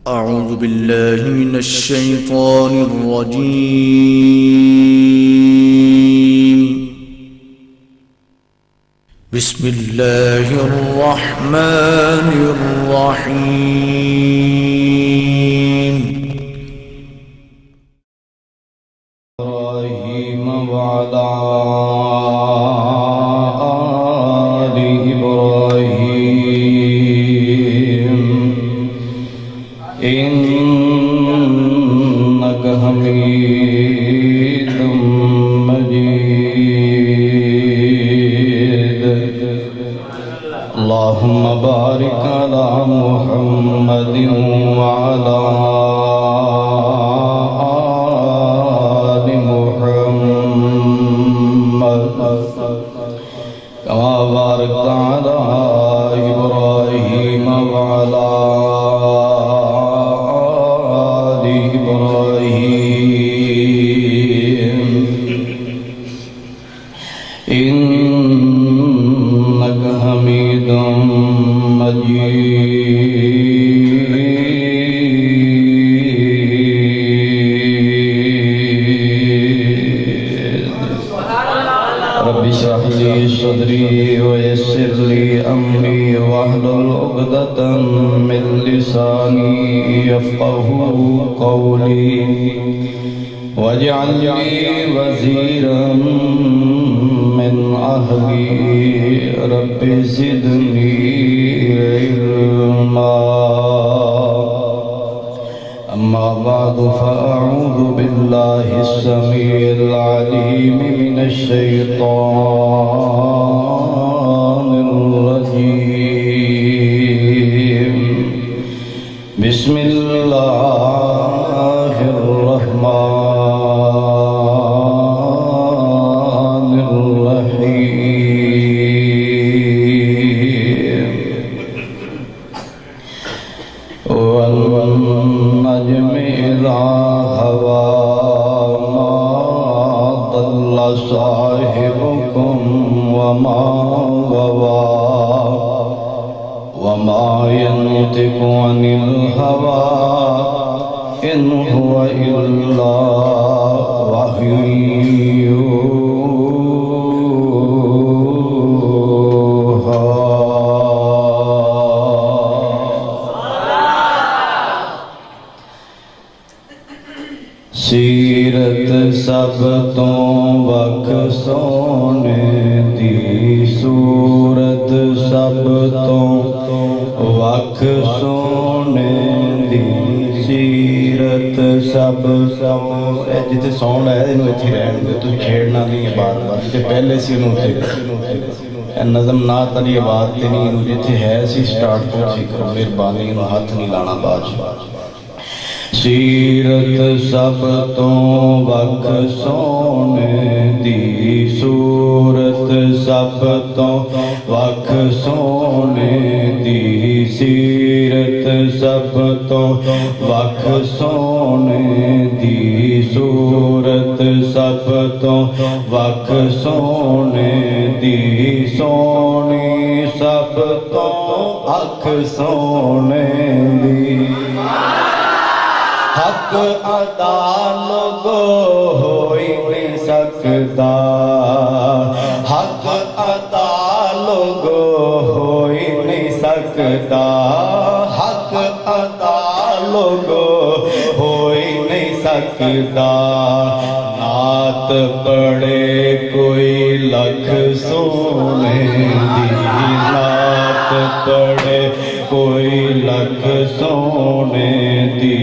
أعوذ بالله من الشيطان الرجيم. بسم الله الرحمن الرحيم. إبراهيم وعلى آل إبراهيم إنك حميد مجيد. اللهم بارك على محمد وعلى آل محمد كما باركت على إبراهيم وعلى آل إبراهيم إنك حميد مجيد. رب اشرح لي صدري ويسر لي أمري واحلل عقدة من لساني يفقهوا قولي واجعل لي وزيرا من أهلي رب زدني علما. أما بعد فأعوذ بالله السميع العليم من الشيطان الرجيم. بسم الله الرحمن الرحيم. والنجم إذا هوى ما ضل صاحبكم وما غوى وما ينطق عن الهوى إن هو إلا وحي يوحى. سیرت سب تو وکھ سونے دی صورت سب تو وکھ سونے دی سیرت سب جتنے سون ہے انہوں اتھی رہن دے تو کھیڑنا نہیں ہے بات بات جتنے پہلے سی انہوں اتھی نظم نات علی بات نہیں انہوں جتنے ہے سی سٹارٹ کو سی کرو مہربانی انہوں ہاتھ نہیں لانا باج. سیرت سب تو وکھ سونے دی صورت سب تو وکھ سونے دی سیرت سب تو وکھ سونے دی صورت سب تو وکھ سونے دی سونی سب تو اکھ سونے دی. حق ادا لوگو ہوئی نہیں سکتا حق ادا لوگو ہوئی نہیں سکتا حق ادا لوگو ہوئی نہیں سکتا. نعت پڑھے کوئی لکھ سونے دی نعت پڑھے کوئی لکھ سونے دی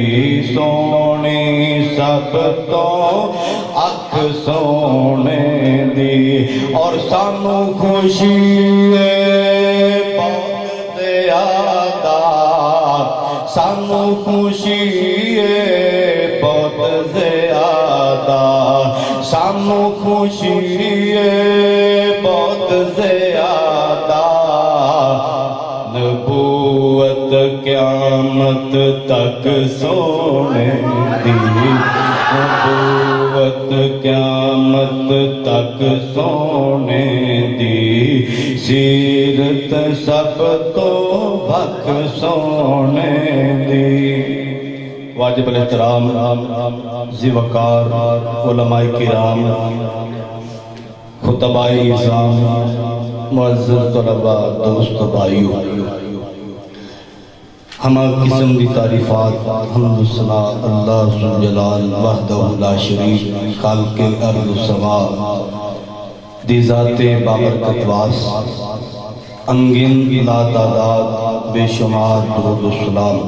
سونی سب تو اکھ سونے دی. اور سانو خوشی بہت زیادہ سانو خوشی بہت زیادہ سانو خوشی بہت زیادہ. نبوت قیامت تک سونے دی نبوت قیامت تک سونے دی سیرت سب تو وکھ سونے دی. واجب الاحترام ذی وقار علماء کرام خطباء اعظام معزز طلباء دوست بھائیو ہمہ قسم دی تعریفات حمد و ثنا اللہ ذوالجلال وحدہ لا شریک خالق ارض و سما دی ذات بابرکت واس انگن لا تعداد بے شمار درود و سلام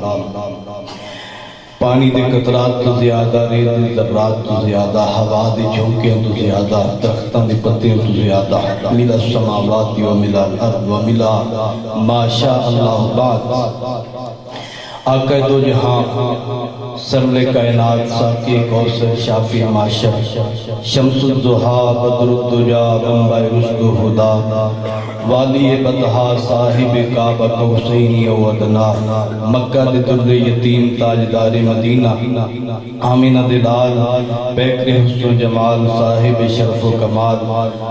پانی دے قطرات تو زیادہ ریت دے ذرات تو زیادہ ہوا دے جھونکے تو زیادہ درختوں دے پتے تو زیادہ ملا السماوات و ملا الارض و ملا ما شاء اللہ بعد آقا دو جہاں سرور کائنات ساقی کوثر شافی معاشر شمس الضحا بدر الدجا منبع رشد و ہدا والی بطحا صاحب کعبہ قوسین و ادنا مکہ دے در یتیم تاجدار مدینہ آمینہ دلال بیکر حسن و جمال صاحب شرف و کمال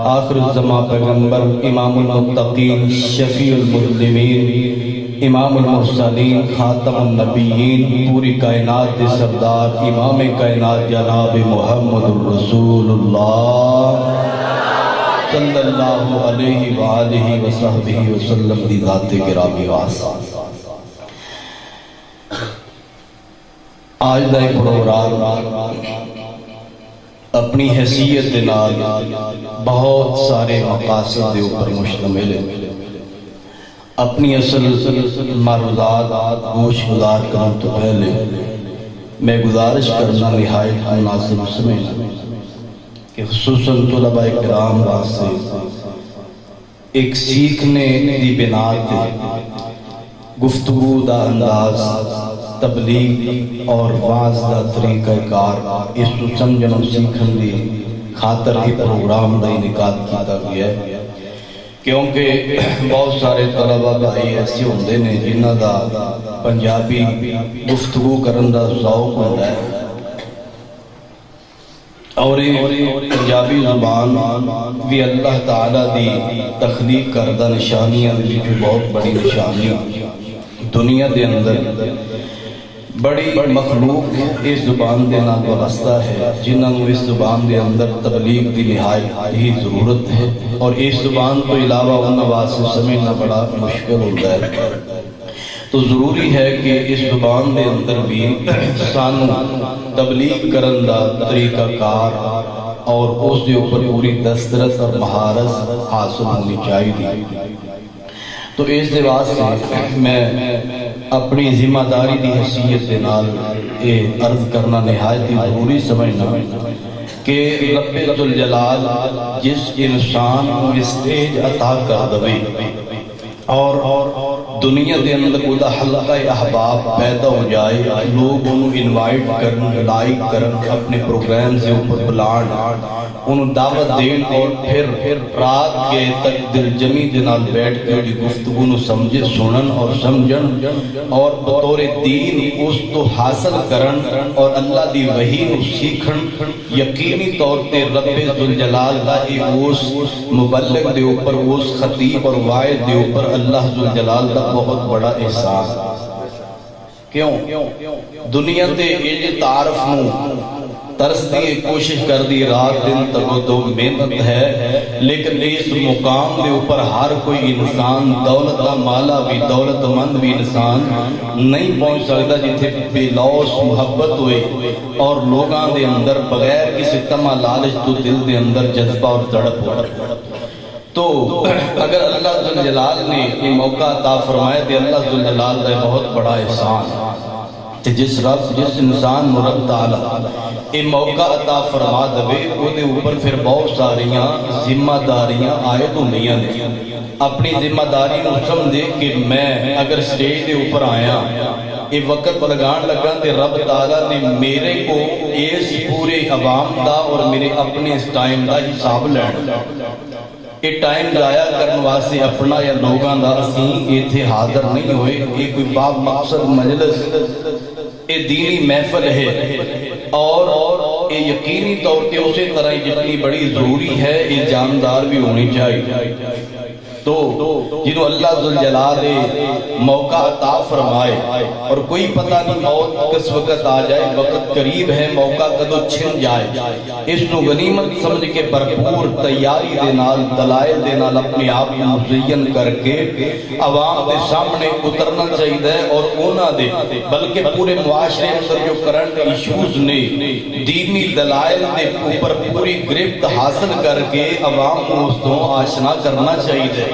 آخر الزمان پیغمبر امام المتقین شفیع المسلمین امام المرسلین خاتم النبیین پوری کائنات دے سردار امام کائنات جناب محمد الرسول اللہ صلی اللہ علیہ وآلہ وصحبہ وسلم دی ذات گرامی واسطہ آج دا ایک پروگرام اپنی حیثیت دے نال بہت سارے مقاصد دے اوپر مشتمل ہے اپنی اصل معروضات گوش گزار کرنے تو پہلے میں گزارش کرنا نہایت مناسب سمجھنا کہ خصوصاً طلباء کرام واسطے ایک سیکھنے دی بنا تے گفتگو دا انداز تبلیغ اور واعظ دا طریقہ کار اس کو سمجھنا سیکھن دی خاطر ہی پروگرام دا انعقاد کیتا گیا ہے کیونکہ بہت سارے طلبہ بھائی ایسے ہوندے نے جنہاں دا پنجابی گفتگو کرن دا ذوق ہوندا ہے اور پنجابی زبان بھی اللہ تعالیٰ دی تخلیق کردہ نشانیاں دی بہت بڑی نشانیاں دنیا دے اندر بڑی مخلوق اس زبان دے نال وابستہ ہے جنہاں نوں اس زبان دے اندر تبلیغ دی نہایت ہی ضرورت ہے اور اس زبان تو علاوہ انہاں واسطے سمجھنا بڑا مشکل ہوتا ہے تو ضروری ہے کہ اس زبان دے اندر بھی سانوں تبلیغ کرن دا طریقہ کار اور اس دے اوپر پوری دسترس اور مہارت حاصل ہونی چاہیے تو اس دے واسطے میں اپنی ذمہ داری دی حیثیت دے نال یہ عرض کرنا نہایت ضروری سمجھنا کہ رب ذوالجلال جس انسان کو اسٹیج عطا کر دے اور دنیا دے اندر کوئی حلقہ احباب پیدا ہو جائے لوگ انہوں انوائٹ کرن لائک کرن اپنے پروگرام سے اوپر بلان انہوں دعوت دین اور پھر رات کے تک دل جمی دنال بیٹھ کے دی گفتگو نو سمجھے سنن اور سمجھن اور بطور دین اس تو حاصل کرن اور اللہ دی وحی نو سیکھن یقینی طور تے رب ذوالجلال دا اس مبلغ دے اوپر اس خطیب اور واعظ دے اوپر اللہ ذوالجلال دا بہت بڑا احساس کیوں دنیا تے یہ تعارف نو ترس دی کوشش کر دی رات دن تک تو محنت ہے لیکن اس مقام دے اوپر ہر کوئی انسان دولت مالا بھی دولت مند بھی انسان نہیں پہنچ سکتا جتھے بے لوث محبت ہوئے اور لوگاں دے اندر بغیر کسی تمہ لالچ تو دل دے اندر جذبہ اور تڑپ ہوئے تو اگر اللہ ذوالجلال نے یہ موقع عطا فرمائے تو اللہ ذوالجلال کا بہت بڑا احسان کہ جس انسان رب تعالیٰ یہ موقع عطا فرما دے وہ دے اوپر پھر بہت ساریاں ذمہ داریاں عائد ہوندیاں نے اپنی ذمہ داری نو سمجھے کہ میں اگر سٹیج دے اوپر آیا یہ وقت لگان لگا تے رب تعالیٰ نے میرے کو اس پورے عوام دا اور میرے اپنے اس ٹائم دا حساب لینا یہ ٹائم ضائع کرنے واسطے اپنا یا لوگاں دا اسیں ایتھے حاضر نہیں ہوئے یہ کوئی باب مقصد مجلس یہ دینی محفل ہے اور یہ یقینی طور پہ اسی طرح جتنی بڑی ضروری ہے یہ جاندار بھی ہونی چاہیے تو جنہوں اللہ ذوالجلال موقع عطا فرمائے اور کوئی پتہ نہیں موت کس وقت آ جائے، وقت قریب ہے، موقع کدو چھن جائے، اس نو غنیمت سمجھ کے بھرپور تیاری دے نال دلائل دے نال اپنے آپ کو مزین کر کے عوام دے سامنے اترنا چاہیے اور اونا دے بلکہ پورے معاشرے اندر جو کرنٹ ایشوز نے دینی دلائل دے اوپر پوری گرفت حاصل کر کے عوام کو اس تو آشنا کرنا چاہیے۔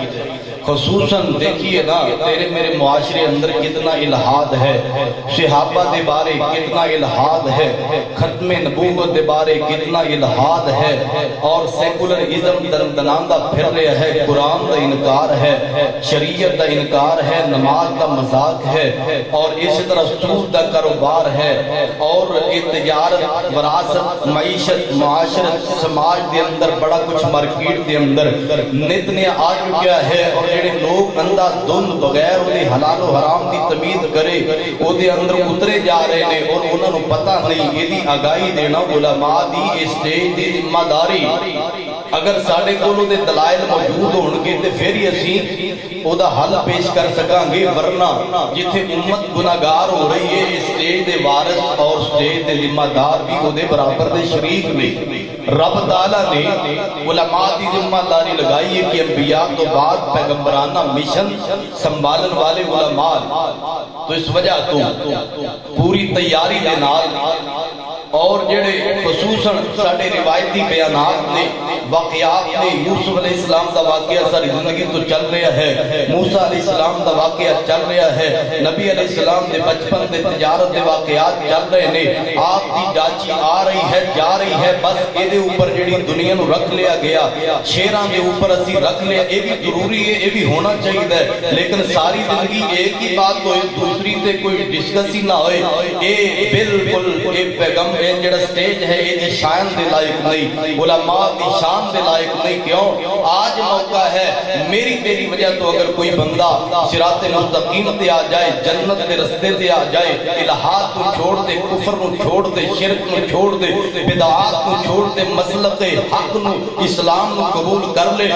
خصوصاً دیکھیے نا تیرے میرے معاشرے اندر کتنا الہاد ہے، صحابہ دے بارے کتنا الہاد ہے، ختم نبوت دے بارے کتنا الہاد ہے، اور سیکولرزم دندناندہ پھر رہا ہے، قرآن دا انکار ہے، شریعت دا انکار ہے، نماز دا مذاق ہے، اور اس طرح سود دا کاروبار ہے، اور تجارت، وراثت، معیشت، معاشرت، سماج دے اندر بڑا کچھ مارکیٹ دے اندر نت نے آ چکا ہے، اور جڑے لوگ اندھا دھند بغیر وہ حلال و حرام کی تمیز کرے وہ دے اندر اترے جا رہے ہیں، اور انہوں نے پتہ نہیں یہ دی آگاہی دینا علماء دی اسٹیج دی ذمہ داری۔ اگر ساڑھے کولوں دے دلائل موجود ہونگے تے پھر ہی اسی او دا حل پیش کر سکاں گے، ورنہ جتھے امت گناہگار ہو رہی ہے اسٹیج دے وارث اور اسٹیج دے ذمہ دار بھی او دے برابر دے شریک میں۔ رب تعالیٰ نے علماء دی ذمہ داری لگائی ہے کہ انبیاء تو بعد پیغمبرانہ مشن سنبھالن والے علماء، تو اس وجہ تو پوری تیاری دے نال اور جڑے خصوصاً ساڑھے روایتی بیانات نے، واقعات نے، یوسف علیہ السلام دا واقعہ ساری زندگی تو چل رہا ہے، موسیٰ علیہ السلام دا واقعہ چل رہا ہے، نبی علیہ السلام دے بچپن دے تجارت دے واقعات چل رہے ہیں، آپ دی ڈاچی آ رہی ہے جا رہی ہے، بس اے دے اوپر جڑی دنیا نو رکھ لیا گیا، شیران دے اوپر اسی رکھ لیا، اے بھی ضروری ہے، اے بھی ہونا چاہیے، لیکن ساری زندگی ایک ہی بات ہوئے، دوسری تے کوئی ڈسکس ہی نہ ہوئے، اے بالکل اے پیغمبر جڑا سٹیج ہے یہ شان دے لائق نہیں، علماء دی شان دے لائق نہیں۔ کیوں؟ آج موقع ہے میری تیری وجہ تو اگر کوئی بندہ صراط مستقیم تے آ جائے، جنت دے رستے تے آ جائے، الہات کو چھوڑ دے، کفر کو چھوڑ دے، شرک کو چھوڑ دے، بدعات کو چھوڑ دے، مسلک حق نو اسلام نو قبول کر لے،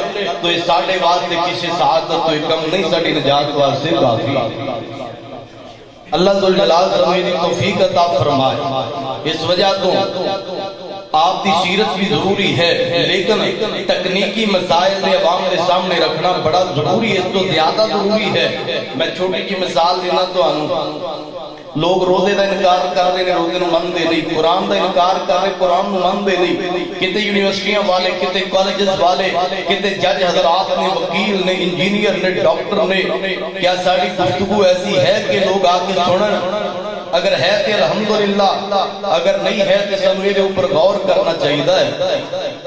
تو یہ ساڑھے واسطے کسی سعادت تو کم نہیں، ساڑھی نجات واسطے کافی۔ اللہ ذوالجلال سمیدی توفیق عطا فرمائے۔ اس وجہ تو آپ دی سیرت بھی ضروری ہے، لیکن تکنیکی مسائل نے عوام کے سامنے رکھنا بڑا ضروری ہے، تو زیادہ ضروری ہے۔ میں چھوٹی کی مثال دینا تو آنوں، لوگ روزے دا انکار کر رہے ہیں، روزے نو من دے نہیں، قرآن دا انکار کر رہے، قرآن نو من دے نہیں، کتے یونیورسٹیاں والے، کتے کالجز والے، کتے جج حضرات نے، وکیل نے، انجینئر نے، ڈاکٹر نے، کیا ساری گفتگو ایسی ہے کہ لوگ آ کے سنن؟ اگر ہے تو الحمدللہ، اگر نہیں ہے تو سنو یہ اوپر غور کرنا چاہیے،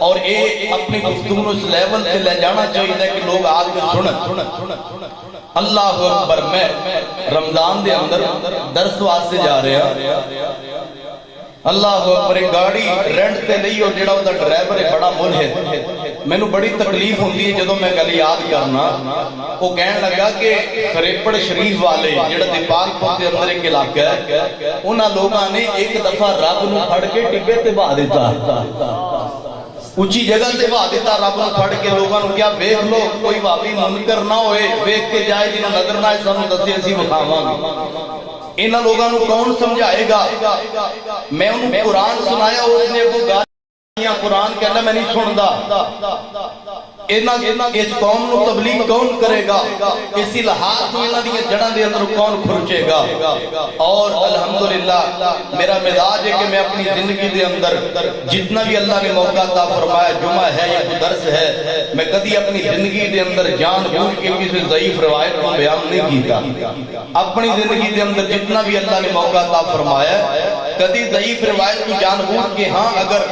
اور یہ اپنی گفتگو اس لیول سے لے جانا چاہیے کہ لوگ آ کے سنن۔ اللہ اکبر، میں رمضان دے اندر درس واسطے جا رہا، اللہ اکبر، گاڑی رینٹ تے نہیں، اور جڑا دا ڈرائیور ہے بڑا ملحد، میں نو بڑی تکلیف ہوندی ہے جدوں میں گل یاد کرنا، وہ کہنے لگا کہ خریپڑ شریف والے جڑا دیپال پور دے اندر ایک علاقہ ہے، انہاں لوگاں نے ایک دفعہ رب نو پھڑ کے ٹبے تے بہا دیتا، اونچی جگہ تے بہا دیتا رب نو پھڑ کے، لوگاں نو کیا ویکھ لو کوئی بھابی منکر نہ ہوئے، ویکھ کے جائے جنہوں نظر نہ آئے سانو دسے اسی وکھاواں گے۔ انہاں لوگاں نو کون سمجھائے گا؟ میں انہوں قرآن سنایا، اس نے وہ گالیاں قرآن کہنا میں نہیں سندا، اس قوم نو تبلیغ کون کرے گا؟ اس الہات میں انہاں دی جڑاں دے اندر کون کھرچے گا؟ اور الحمدللہ میرا مزاج ہے کہ میں اپنی زندگی دے اندر جتنا بھی اللہ نے موقع عطا فرمایا، جمعہ ہے یا کوئی درس ہے، میں کبھی اپنی زندگی دے اندر جان بوجھ کے کسی ضعیف روایت کو بیان نہیں کیتا۔ اپنی زندگی دے اندر جتنا بھی اللہ نے موقع عطا فرمایا، کبھی ضعیف روایت کو جان بوجھ کے، ہاں اگر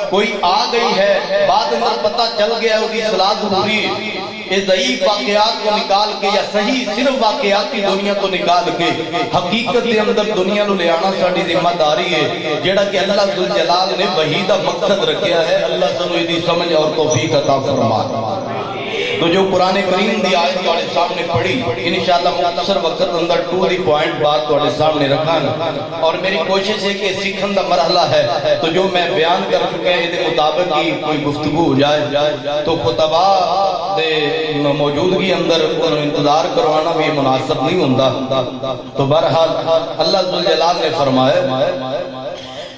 کوئی آ گئی ہے بعد میں پتہ چل گیا ہے اصلاح ضروری ہے، یہ ضعیف واقعات کو نکال کے یا صحیح صرف واقعات کی دنیا کو نکال کے حقیقت کے اندر دنیا نو لے آنا ساری ذمہ داری ہے، جیڑا کہ اللہ ذوالجلال نے وحی دا مقصد رکھیا ہے۔ اللہ سنو دی سمجھ اور توفیق عطا فرمائے۔ تو جو قرآن کریم دی آیت تواڈے سامنے پڑھی انشاءاللہ مختصر وقت اندر ٹو دی پوائنٹ بات تواڈے سامنے رکھاں اور میری کوشش ہے کہ سیکھن دا مرحلہ ہے تو جو میں بیان کر چکا ہے اس مطابق ہی کوئی گفتگو ہو جائے تو خطبہ دے موجودگی اندر انتظار کروانا بھی مناسب نہیں ہوندا تو بہرحال اللہ ذوالجلال نے فرمایا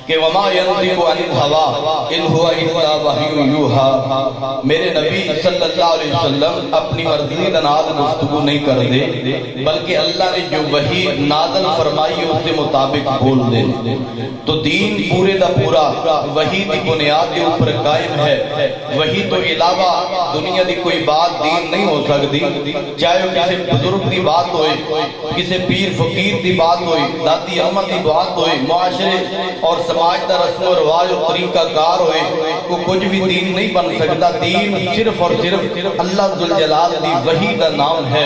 کہ وما ينطق عن الهوى ان هو الا وحی یوحى میرے نبی صلی اللہ علیہ وسلم اپنی مرضی دا نال گفتگو نہیں کر دے بلکہ اللہ نے جو وحی نازل فرمائی اس کے مطابق بول دے تو دین پورے دا پورا وحی دی بنیاد کے اوپر قائم ہے وحی تو علاوہ دنیا دی کوئی بات دین نہیں ہو سکتی چاہے کسی بزرگ دی بات ہوئے کسی پیر فقیر دی بات ہوئے دادی احمد دی بات ہوئے معاشرے اور سماج دا رسم و رواج اور طریقہ کار ہوئے کو کچھ بھی دین نہیں بن سکتا دین صرف اور صرف اللہ ذوالجلال دی وحی دا نام ہے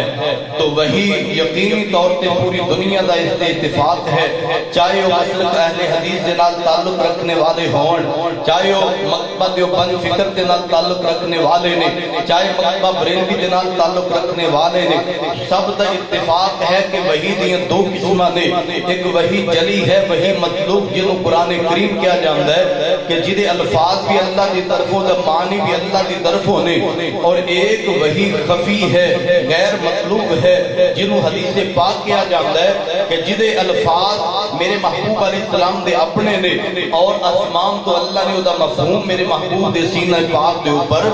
تو وحی یقینی طور تے پوری دنیا دا اس سے اتفاق ہے چاہے وہ مسلک اہل حدیث دے نال تعلق رکھنے والے ہون چاہے وہ مکتبہ دیوبند فکر دے نال تعلق رکھنے والے نے چاہے مکتبہ بریلوی دے نال تعلق رکھنے والے نے سب دا اتفاق ہے کہ وحی دیاں دو قسمہ نے ایک وحی جلی ہے وحی مطلوب جنہوں قرآن کریم کیا جانتا ہے کہ جدے الفاظ بھی اللہ دی طرف ہو معنی بھی اللہ دی طرف ہونے اور ایک وحی خفی ہے غیر مطلوب ہے جنہوں حدیث پاک کیا جانتا ہے کہ جدے الفاظ میرے محبوب علیہ السلام دے اپنے نے اور اسمام تو اللہ نے دا مفہوم میرے محبوب دے سینہ پاک دے اوپر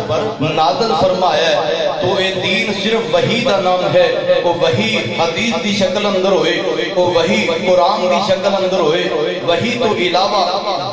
نازل فرمایا ہے تو اے دین صرف وحی دا نام ہے وہ وحی حدیث دی شکل اندر ہوئے وہ وحی قرآن دی شکل اندر ہوئے وحی تو علاوہ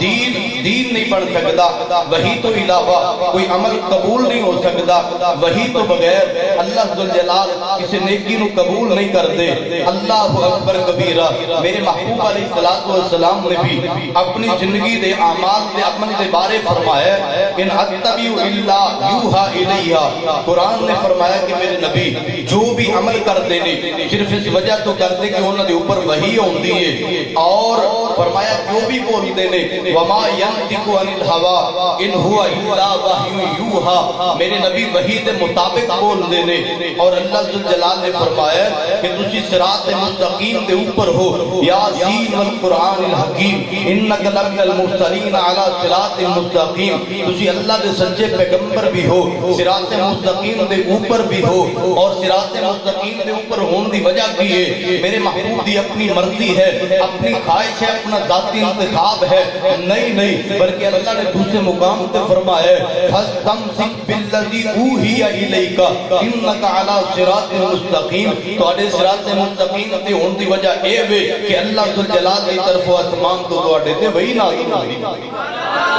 دین نہیں بن سکتا وحی تو علاوہ کوئی عمل قبول نہیں ہو سکتا وحی تو بغیر اللہ ذوالجلال کسی نیکی نو قبول نہیں کر دے اللہ اکبر کبیرہ میرے محبوب علیہ السلام نے بھی اپنی زندگی دے اعمال دے عمل دے بارے فرمایا ان اتبع الا یوحى الیہ قرآن نے فرمایا کہ میرے نبی جو بھی عمل کر دینے صرف اس وجہ تو کر دے کہ انہوں نے اوپر وحی ہوندی ہے اور فرمایا جو بھی بول دینے وما ينطق عن الهوى ان هو الا وحی یوحى میرے نبی وحی دے مطابق بول دینے اور اللہ ذوالجلال نے فرمایا کہ تسی صراط مستقیم دے اوپر ہو یاسین والقرآن الحکیم انک لمن المرسلین علی صراط مستقیم تسی اللہ دے سچے پیغمبر بھی ہو صراط مستقیم دے اوپر بھی ہو اور صراط مستقیم دے اوپر ہون دی وجہ کی ہے میرے محبوب دی اپنی مرضی ہے اپنی خواہش ہے اپنا ذاتی انتخاب ہے نہیں بلکہ اللہ نے دوسرے مقام تے فرمایا ہے فَاسْتَمْسِكْ بِالَّذِي أُوحِيَ إِلَيْكَ إِنَّكَ عَلَى صِرَاطٍ مُسْتَقِيمٍ تو اڑے صراط مستقیم تے ہون دی وجہ اے وے کہ اللہ ذوالجلال دی طرف آسمان تو اڑے تے وہی نازل ہوئی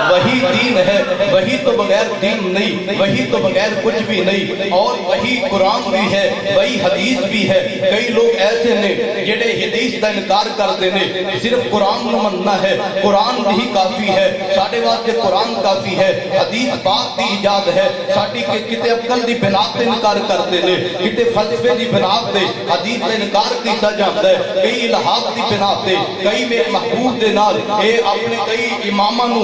وہی دین ہے وہی تو بغیر دین نہیں وہی تو بغیر کچھ بھی نہیں اور وہی قرآن بھی ہے وہی حدیث بھی ہے کئی لوگ ایسے نے جڑے حدیث دا انکار کرتے نے صرف قرآن نو مننا ہے قرآن ہی کافی ہے ساڈے واسطے قرآن کافی ہے حدیث پاک دی ایجاد ہے ساڈی کتے عقل دی بنا تے انکار کرتے نے کتے فلسفے دی بنا تے حدیث دا انکار کیتا جاندا ہے کئی الہات دی بنا تے کئی میرے محبوب دے نال اے اپنے کئی اماماں نو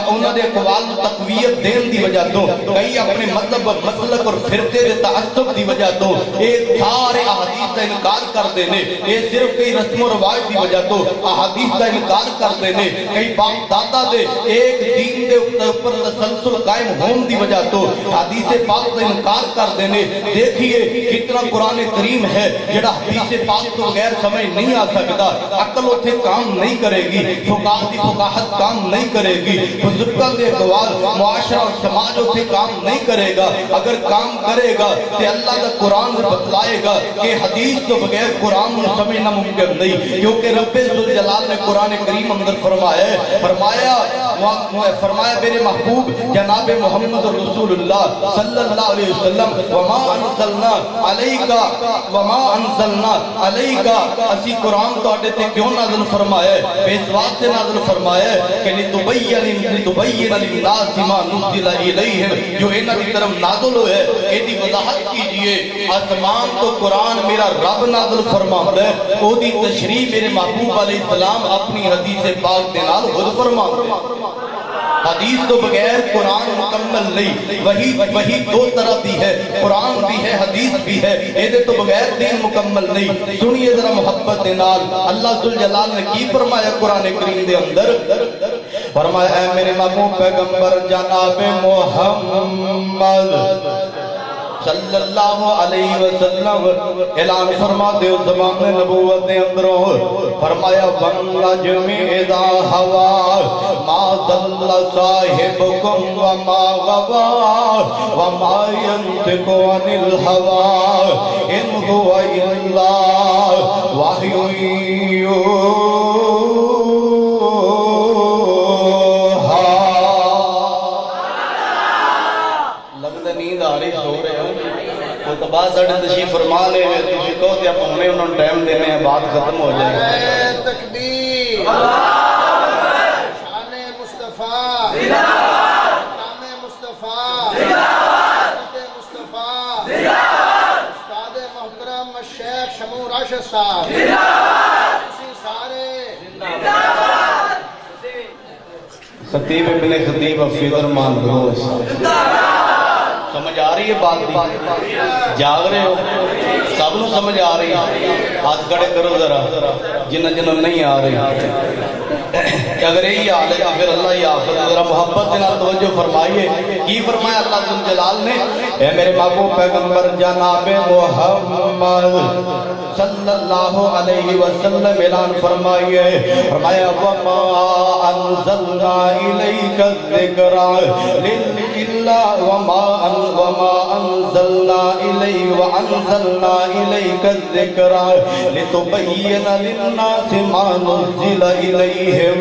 انہاں دے اقوال نو تقویت دین دی وجہ تو کئی اپنے مطلب مسلک اور فرقے دے تعصب دی وجہ تو اے سارے احادیث دا انکار کرتے نے اے صرف کئی رسم و رواج دی وجہ تو احادیث دا انکار کرتے نے کئی باپ دادا دے ایک دین دے اوپر تسلسل قائم ہون دی وجہ تو حدیث پاک کا انکار کر دینے دیکھیے کتنا قرآن کریم ہے جڑا حدیث پاک تو بغیر سمجھ نہیں آ سکتا عقل اتھے کام نہیں کرے گی فقاہت دی فقاہت کام نہیں کرے گی بزرگاں دے اقوال معاشرہ اور سماج اتھے کام نہیں کرے گا اگر کام کرے گا تو اللہ کا قرآن بتلائے گا کہ حدیث تو بغیر قرآن کو سمجھنا ممکن نہیں کیونکہ رب ذوالجلال نے قرآن کریم اندر فرمایا میرے محبوب جناب محمد رسول اللہ صلی اللہ علیہ وسلم وما انزلنا علیکا اسی قرآن تو اڈے تے کیوں نازل فرمایا ہے اس واسطے نازل فرمایا ہے کہ لتبین للناس ما نزل الیہم جو انہاں کی طرف نازل ہوئے ہے دی وضاحت کیجئے آسمان تو قرآن میرا رب نازل فرماتا ہے او دی تشریح میرے محبوب علیہ السلام اپنی حدیث پاک دے نال خود فرماتے ہیں حدیث تو بغیر قرآن مکمل نہیں. وہی دو طرح دی ہے, قرآن بھی ہے حدیث بھی ہے, یہ تو بغیر دین مکمل نہیں. سنیے ذرا محبت دے نال اللہ ذوالجلال نے کی فرمایا قرآن کریم دے اندر. فرمایا اے میرے محبوب پیغمبر جناب محمد صلی اللہ علیہ وسلم اعلان فرما دے زمان نبوت دے اندروں. فرمایا وَالنَّجْمِ إِذَا هَوَىٰ مَا ضَلَّ صَاحِبُكُمْ وَمَا غَوَىٰ وَمَا يَنطِقُ عَنِ الْهَوَىٰ إِنْ هُوَ إِلَّا وَحْيٌ يُوحَىٰ. لگتا نیند آ رہی سو رہے ہو وہ تو بعد ساڑھے تشریف فرما لے ہیں تجھے کہو تے آپ ہمیں انہوں نے ٹائم دینے ہیں بات ختم ہو جائے گا. تکبیر شان مصطفیٰ شان مصطفیٰ مصطفیٰ استاد محترم الشیخ شمو راشد صاحب اسی سارے خطیب ابن خطیب حفیظ الرحمان گروس. سمجھ آ رہی ہے بات؟ جاگ رہے ہو سب نو سمجھ آ رہی ہے؟ ہاتھ کھڑے کرو ذرا جنہ جنہ نہیں آ رہی. اگر یہی حال ہے تو پھر اللہ ہی حافظ. ذرا محبت کے نال توجہ فرمائیے. کی فرمایا اللہ ذوالجلال نے؟ اے میرے محبوب پیغمبر جناب محمد صلی اللہ علیہ وسلم اعلان فرمائیے. فرمایا وَمَا أَنزَلْنَا إِلَيْكَ الذِّكْرَ إِلَّا وَمَا أَنزَلْنَا إِلَيْكَ الذِّكْرَ لِتُبَيِّنَ لِلنَّاسِ مَا نُزِّلَ إِلَيْهِمْ.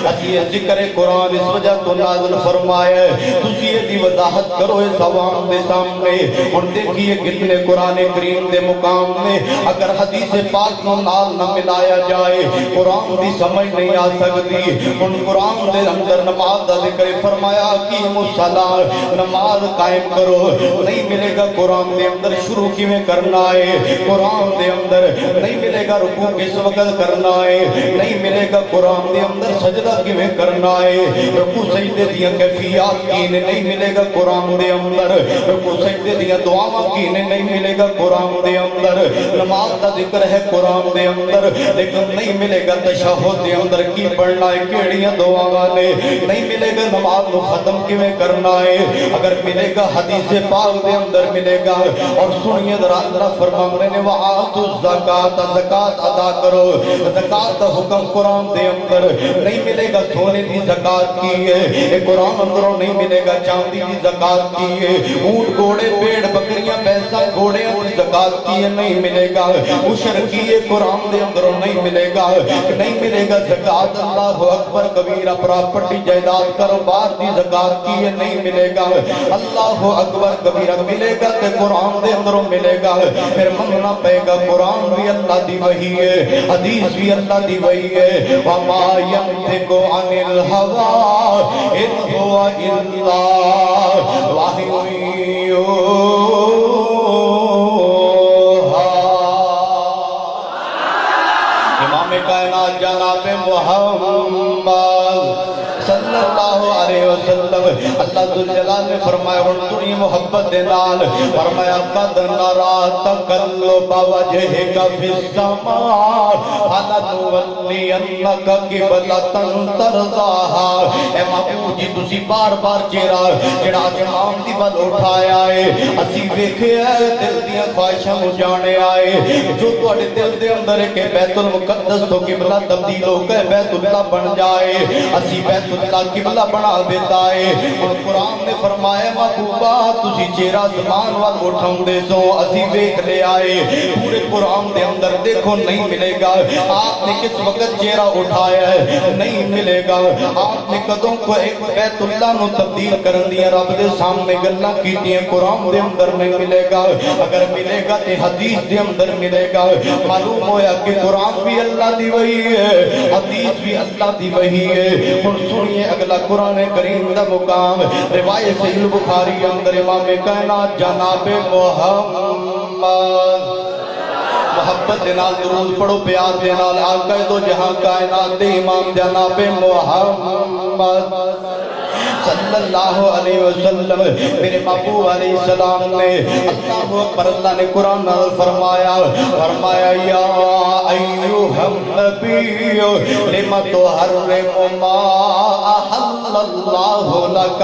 اسی یہ ذکر قرآن اس وجہ تو نازل فرمایا ہے تسی یہ دی وضاحت کرو اس عوام دے سامنے. اور دیکھیے کتنے قرآن کریم دے مقام میں اگر حدیث پاک نو نال نہ ملایا جائے قرآن دی سمجھ نہیں آ سکتی. ان قرآن دے اندر نماز دا ذکر فرمایا اقیموا الصلاۃ, نماز قائم کرو. نہیں ملے گا قرآن دے اندر شروع کیویں کرنا ہے, قرآن دے اندر نہیں ملے گا رکوع کس وقت کرنا ہے, نہیں ملے گا قرآن دے اندر سجدہ کیویں کرنا ہے, رکوع سجدے دیاں کیفیات کی نہیں ملے گا قرآن دے اندر, رکوع سجدے دیاں دعاواں کی نہیں ملے گا قرآن دے اندر. نماز دا ذکر ہے قرآن دے اندر لیکن نہیں ملے گا تشہد دے اندر کی پڑھنا ہے, کیڑیاں دعاواں نے, نہیں ملے گا نماز نو ختم کیویں کرنا ہے. اگر ملے گا حدیث پاک دے اندر ملے گا. اور سنیے ذرا اللہ فرمانے نے وَآتُوا الزَّکَاةَ, زکات ادا کرو. زکات دا حکم قرآن دے اندر نہیں ملے گا سونے دی زکات کی ہے, قرآن اندروں نہیں ملے گا چاندی دی زکات کی ہے, اونٹ گھوڑے پیڑ بکریاں پیسہ گھوڑے دی زکات کی ہے نہیں ملے گا. عشر کی ہے قرآن دے اندروں نہیں ملے گا. نہیں ملے گا زکات اللہ اکبر کبیرہ پراپرٹی جائیداد کاروبار دی زکات کی ہے نہیں ملے گا. اللہ اکبر کبیرہ ملے گا تے قرآن دے اندروں ملے گا. پھر منگنا پے گا. قرآن بھی اللہ دی وحی ہے, حدیث بھی اللہ دی وحی ہے. وما ينطق عن الهوى إن هو إلا وحي يوحى. امام کائنات جناب محمد صلی اللہ علیہ وسلم اللہ ذوالجلال نے فرمایا انتونی محبت دے نال فرمایا قد نرا تقلب وجہک فی السماء فلنولینک قبلۃ ترضاها. اے محبوب جی تسی بار بار چہرہ جڑا آسمان دی ول اٹھایا ہے اسی ویکھیا ہے دل دیاں خواہشاں اجاڑے آئے جو تواڈے دل دے اندر کہ بیت المقدس تو قبلہ تبدیل ہو کے بیت اللہ بن جائے اسی بیت اللہ قبلہ بنا دیتا ہے. اور قرآن نے فرمایا محبوبہ تسی چہرہ زمان وال اٹھاؤں دے سو اسی ویکھ لے آئے. پورے قرآن دے اندر دیکھو نہیں ملے گا آپ نے کس وقت چہرہ اٹھایا ہے نہیں ملے گا. آپ نے قدوں کو ایک بیت اللہ نو تبدیل کرن دیا رب دے سامنے گلاں کیتیاں قرآن دے اندر نہیں ملے گا. اگر ملے گا تے حدیث دے اندر ملے گا. معلوم ہویا کہ قرآن بھی اللہ دی وحی ہے, حدیث بھی اللہ دی وحی ہے. اور سنیے اگلا قرآن کریم دا مقام روایت صحیح بخاری اندر امام کائنات جناب محمد محبت دے نال درود پڑھو پیار دے نال آقا دو جہاں کائنات دے امام جناب محمد صلی اللہ علیہ وسلم میرے محبوب علیہ السلام نے اللہ اکبر اللہ نے قرآن نازل فرمایا یا ایوہ النبی لم تحرم ما احل اللہ لک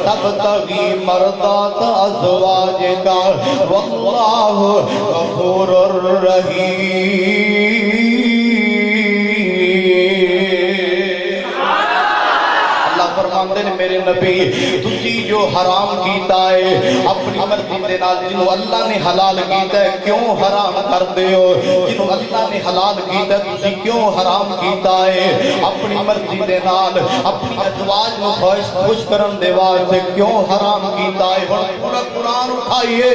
تبتغی مرضات ازواجک واللہ غفور رحیم فرماندے نے میرے نبی تسی جو حرام کیتا ہے اپنی مرضی دے نال جنوں اللہ نے حلال کیتا ہے کیوں حرام کر دیو جنوں اللہ نے حلال کیتا ہے تسی کیوں حرام کیتا ہے اپنی مرضی دے نال اپنی ازواج نو خوش کرن دے واسطے کیوں حرام کیتا ہے پورا قرآن اٹھائیے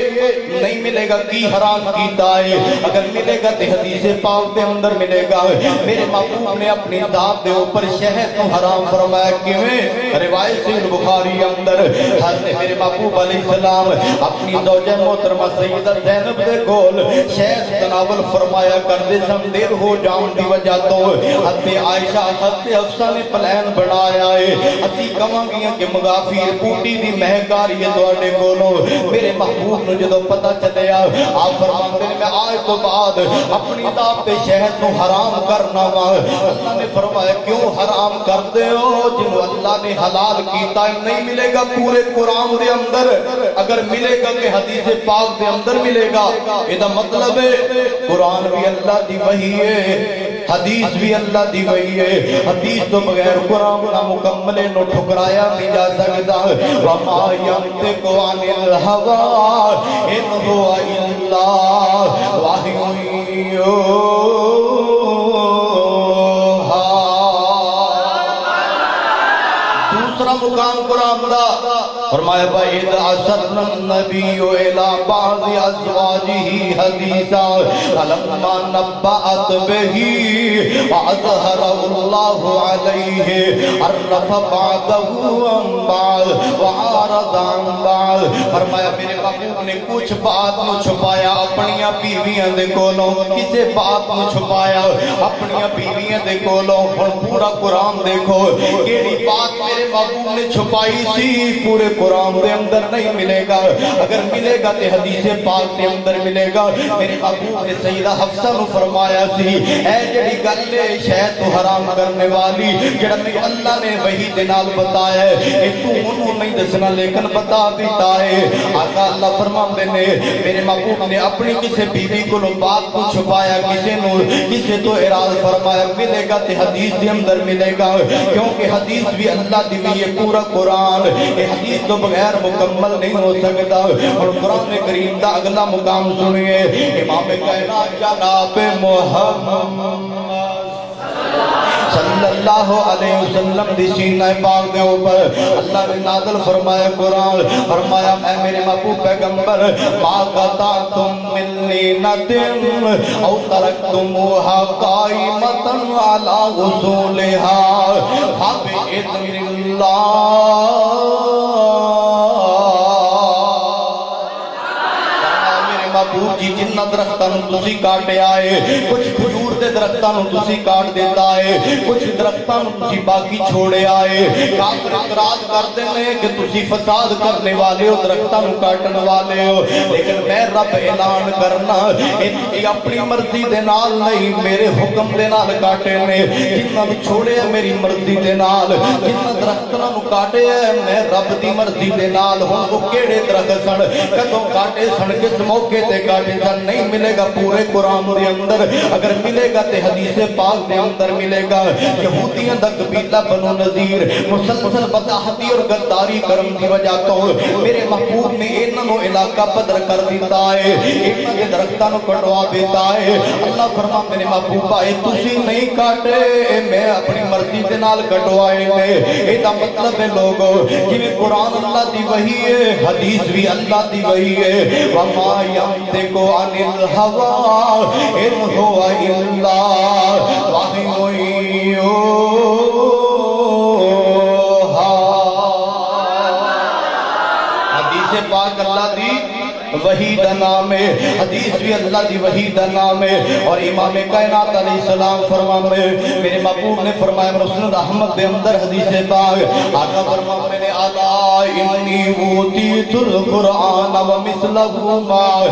نہیں ملے گا کی حرام کیتا ہے اگر ملے گا تے حدیث پاک دے اندر ملے گا میرے محبوب نے اپنی ذات دے اوپر شہد کو حرام فرمایا کیویں روایت سے بخاری اندر حضرت میرے محبوب علیہ السلام اپنی زوجہ محترمہ سیدہ زینب دے کول شہد تناول فرمایا کرتے سن دیر ہو جان دی وجہ تو حضرت عائشہ حضرت حفصہ نے پلان بنایا ہے اسی کہاں گیا کہ مغافیر پوٹی دی مہکاری ہے تواڈے کولوں میرے محبوب نو جدوں پتہ چلیا آپ فرماندے نے میں آج تو بعد اپنی ذات تے شہد نو حرام کرنا وا اللہ نے فرمایا کیوں حرام کردے ہو جنوں اللہ نے حلال کیتا ہے نہیں ملے گا پورے قرآن دے اندر اگر ملے گا کہ حدیث پاک دے اندر ملے گا یہ مطلب ہے قرآن بھی اللہ دی وحی ہے حدیث بھی اللہ دی وحی ہے حدیث تو بغیر قرآن نہ مکمل نو ٹھکرایا نہیں جا سکتا وما ينطق عن الهوى ان هو الا وحی مقام قرآن دا فرمایا بَإِذْ أَسَرَّ النَّبِيُّ إِلَى بَعْضِ أَزْوَاجِهِ حَدِيثًا فَلَمَّا نَبَّأَتْ بِهِ وَأَظْهَرَهُ اللَّهُ عَلَيْهِ عَرَّفَ بَعْضَهُ عَن بَعْضٍ وَأَعْرَضَ عَن بَعْضٍ فرمایا میرے محبوب نے کچھ بات نو چھپایا اپنی بیویاں دے کولوں کسے بات نو چھپایا اپنی بیویاں دے کولوں ہن پورا قرآن دیکھو کیڑی بات میرے محبوب نے چھپائی سی پورے قرآن دے اندر نہیں ملے گا اگر ملے گا تے حدیث پاک دے اندر ملے گا میرے محبوب نے سیدہ حفصہ نو فرمایا سی اے جڑی گل ہے شہد تو حرام کرنے والی جڑا میں اللہ نے وحی دے نال بتایا ہے اے تو انہوں نہیں دسنا لیکن بتا دیتا ہے آقا اللہ فرماندے نے میرے محبوب نے اپنی کسے بیوی کو بات کو چھپایا کسے تو اعراض فرمایا ملے گا تے حدیث دے اندر ملے گا کیونکہ حدیث بھی اللہ دی یہ پورا قرآن یہ حدیث تو بغیر مکمل نہیں ہو سکتا اور قرآن کریم دا اگلا مقام سنیے امام کائنات جناب محمد صلی اللہ علیہ وسلم دی سینہ پاک دے اوپر اللہ نے نازل فرمایا قرآن فرمایا اے میرے محبوب پیغمبر ما قطعتم من لینۃ او ترکتموها قائمۃ علی اصولها فبإذن اللہ محبوب جی جنہ درختانوں تسی کاٹے آئے کچھ کھجور دے درختانوں تسی کاٹ دیتا ہے کچھ درختانوں تسی باقی چھوڑے آئے کافر اعتراض کرتے ہیں کہ تسی فساد کرنے والے ہو درختانوں کاٹنے والے ہو لیکن میں رب اعلان کرنا تسی اپنی مرضی دے نال نہیں میرے حکم دے نال کاٹے نے جنہ بھی چھوڑے ہیں میری مرضی دے نال جنہ درختانوں کاٹے ہیں میں رب دی مرضی دے نال ہوں وہ کیڑے درخت سن کدوں کاٹے سن کس موقع تے کاٹے سن نہیں ملے گا پورے قرآن دے اندر اگر ملے گا تے حدیث پاک دے اندر ملے گا یہودیاں دا قبیلہ بنو نذیر مسلسل بداحتی اور غداری کرم دی وجہ تو میرے محبوب نے انہاں نو علاقہ بدر کر دیتا ہے انہاں دے درختاں نو کٹوا دیتا ہے اللہ فرماندے نے محبوب اے تسی نہیں کاٹے میں اپنی مرضی دے نال کٹوائے نے اے دا مطلب ہے لوگو جویں قرآن اللہ دی وحی ہے حدیث بھی اللہ دی وحی ہے وما ينطق عن الهوى إن هو إلا وحي يوحى حدیث پاک اللہ دی وحی دا نام ہے، حدیث بھی اللہ دی وحی دا نام ہے۔ اور امام کائنات علیہ السلام فرماتے میرے محبوب نے فرمایا مسند احمد دے اندر حدیث پاک آقا فرماتے نے الا انی اوتیت القرآن ومثلہ معہ،